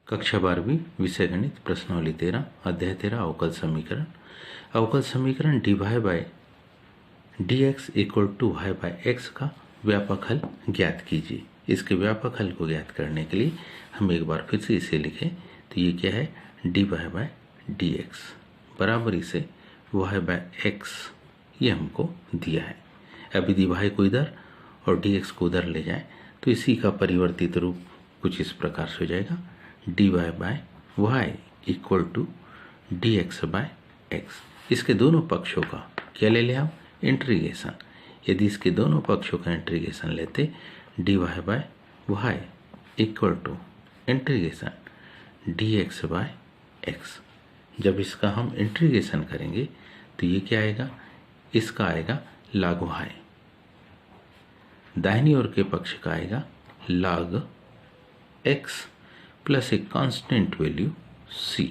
कक्षा 12वीं विषय गणित प्रश्नावली 13 अध्याय 13 अवकल समीकरण। अवकल समीकरण dy by dx equal to y by x का व्यापक हल ज्ञात कीजिए। इसके व्यापक हल को ज्ञात करने के लिए हम एक बार फिर से इसे लिखें तो ये क्या है, dy बाय dx बराबर इसे y बाय x ये हमको दिया है। अब यदि y को इधर और dx को उधर ले जाए तो इसी का परिवर्तित रूप कुछ इस प्रकार से हो जाएगा, dy by y equal to dx by x। इसके दोनों पक्षों का क्या ले लें हम, इंटीग्रेशन। यदि इसके दोनों पक्षों का इंटीग्रेशन लेते dy by y equal to integration dx by x। जब इसका हम इंटीग्रेशन करेंगे तो ये क्या आएगा, इसका आएगा log y, दाहिनी ओर के पक्ष का आएगा log x प्लस एक कांस्टेंट वैल्यू c।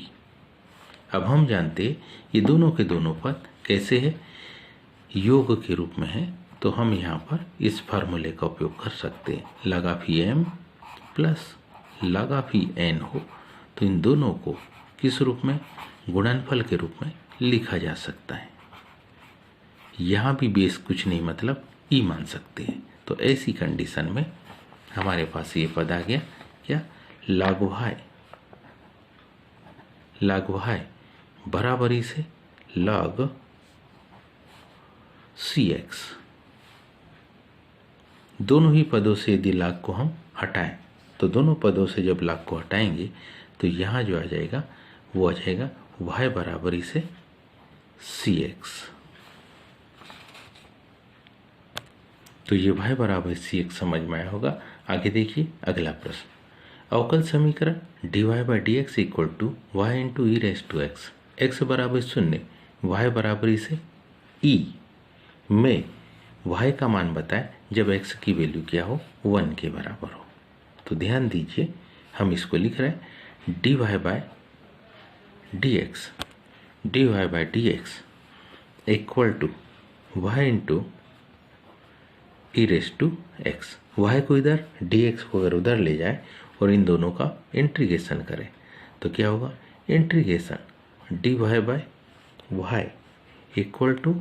अब हम जानते ये दोनों के दोनों पद कैसे है, योग के रूप में है, तो हम यहाँ पर इस फार्मूले का उपयोग कर सकते हैं। लगा फी m प्लस लगा फी n हो तो इन दोनों को किस रूप में, गुणनफल के रूप में लिखा जा सकता है। यहाँ भी बेस कुछ नहीं मतलब ई मान सकते हैं। तो ऐसी कंडीशन में हमारे पास ये पद आ गया क्या, log y बराबरी से log cx। दोनों ही पदों से यदि log को हम हटाएं तो दोनों पदों से जब log को हटाएंगे तो यहाँ जो आ जाएगा वो आ जाएगा y बराबरी से cx। तो ये y बराबर cx समझ में आया होगा। आगे देखिए अगला प्रश्न, अवकल समीकरण dy by dx equal to y into e raise to x, x बराबर 0 y बराबरी से e में y का मान बताएं जब x की वैल्यू क्या हो, 1 के बराबर हो। तो ध्यान दीजिए हम इसको लिख रहे हैं dy by dx equal to y into e raise to x. Y को इधर dx को अगर उधर ले जाए और इन दोनों का इंटीग्रेशन करें तो क्या होगा, integration dy by y equal to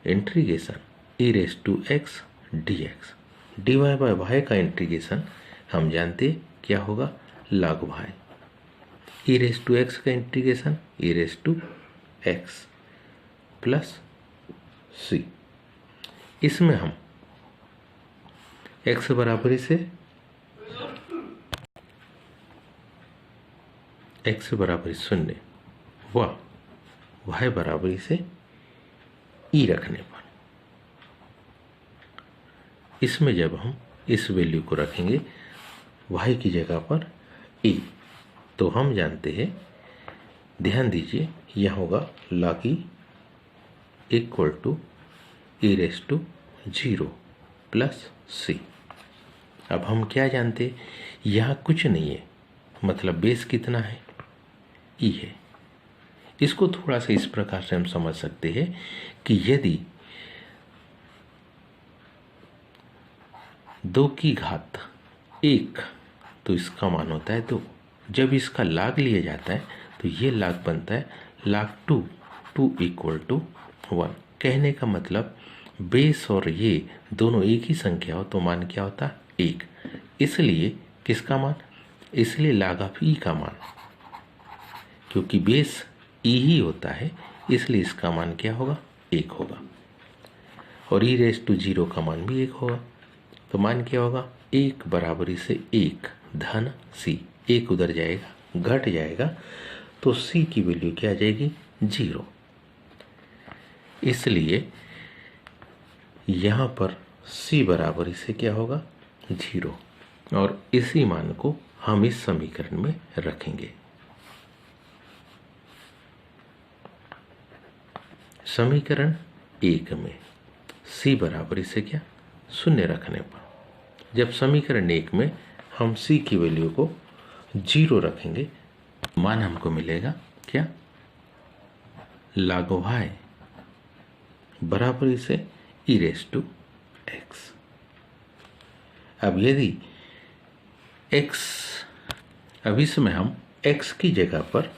integration e raise to x dx। dy by y का इंटीग्रेशन हम जानते क्या होगा, log y। E raise to x का integration e raise to x plus c। इसमें हम x बराबरी से x बराबरी 0 व y बराबरी से e रखने पर, इसमें जब हम इस वैल्यू को रखेंगे y की जगह पर e तो हम जानते हैं, ध्यान दीजिए यह होगा log e equal to e raise to 0 plus c। अब हम क्या जानते, यहाँ कुछ नहीं है मतलब बेस कितना है, ई है। इसको थोड़ा सा इस प्रकार से हम समझ सकते हैं कि यदि 2 की घात 1 तो इसका मान होता है 2। जब इसका log लिया जाता है तो ये log बनता है log 2 इक्वल टू 1। कहने का मतलब बेस और ये दोनों एक ही संख्या हो तो मान क्या होता है, 1। इसलिए किसका मान, इसलिए log ऑफ ई का मान, क्योंकि बेस ई ही होता है इसलिए इसका मान क्या होगा, 1 होगा। और ई रेस टू 0 का मान भी 1 होगा। तो मान क्या होगा, 1 बराबरी से 1 धन c। 1 उधर जाएगा घट जाएगा तो c की वैल्यू क्या आ जाएगी, 0। इसलिए यहाँ पर c बराबरी से क्या होगा, 0। और इसी मान को हम इस समीकरण में रखेंगे। समीकरण 1 में c बराबरी से क्या, 0 रखने पर, जब समीकरण 1 में हम c की वैल्यू को 0 रखेंगे मान हमको मिलेगा क्या, log y बराबरी से ई रेस टू एक्स। अब यदि x अब इसमें हम x की जगह पर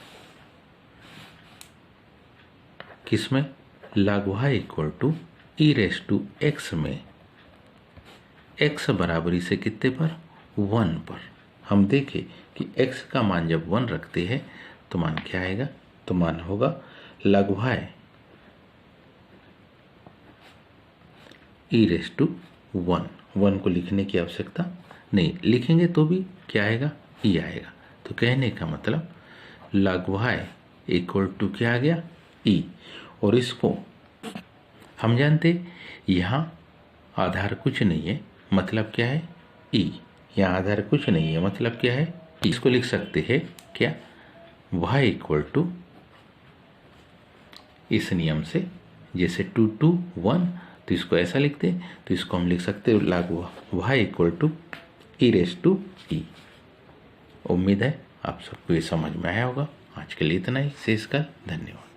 किसमें log y equal to e raise to x में x बराबरी से कितने पर 1 पर हम देखें कि x का मान जब 1 रखते हैं तो मान क्या आएगा, तो मान होगा log y e raise to 1 को लिखने की आवश्यकता नहीं, लिखेंगे तो भी क्या आएगा, ई आएगा। तो कहने का मतलब log y इक्वल टू क्या आ गया, ई। और इसको हम जानते यहाँ आधार कुछ नहीं है, मतलब क्या है, ई। यहाँ आधार कुछ नहीं है, मतलब क्या है, इसको लिख सकते हैं क्या, y इक्वल टू इस नियम से, जैसे 2 2 1, तो इसको ऐसा लिखते हैं, तो इसको हम लिख सकते हैं log y equal to e raise to e. उम्मीद है आप सबको ये समझ में आया होगा। आज के लिए इतना ही, शेष का धन्यवाद।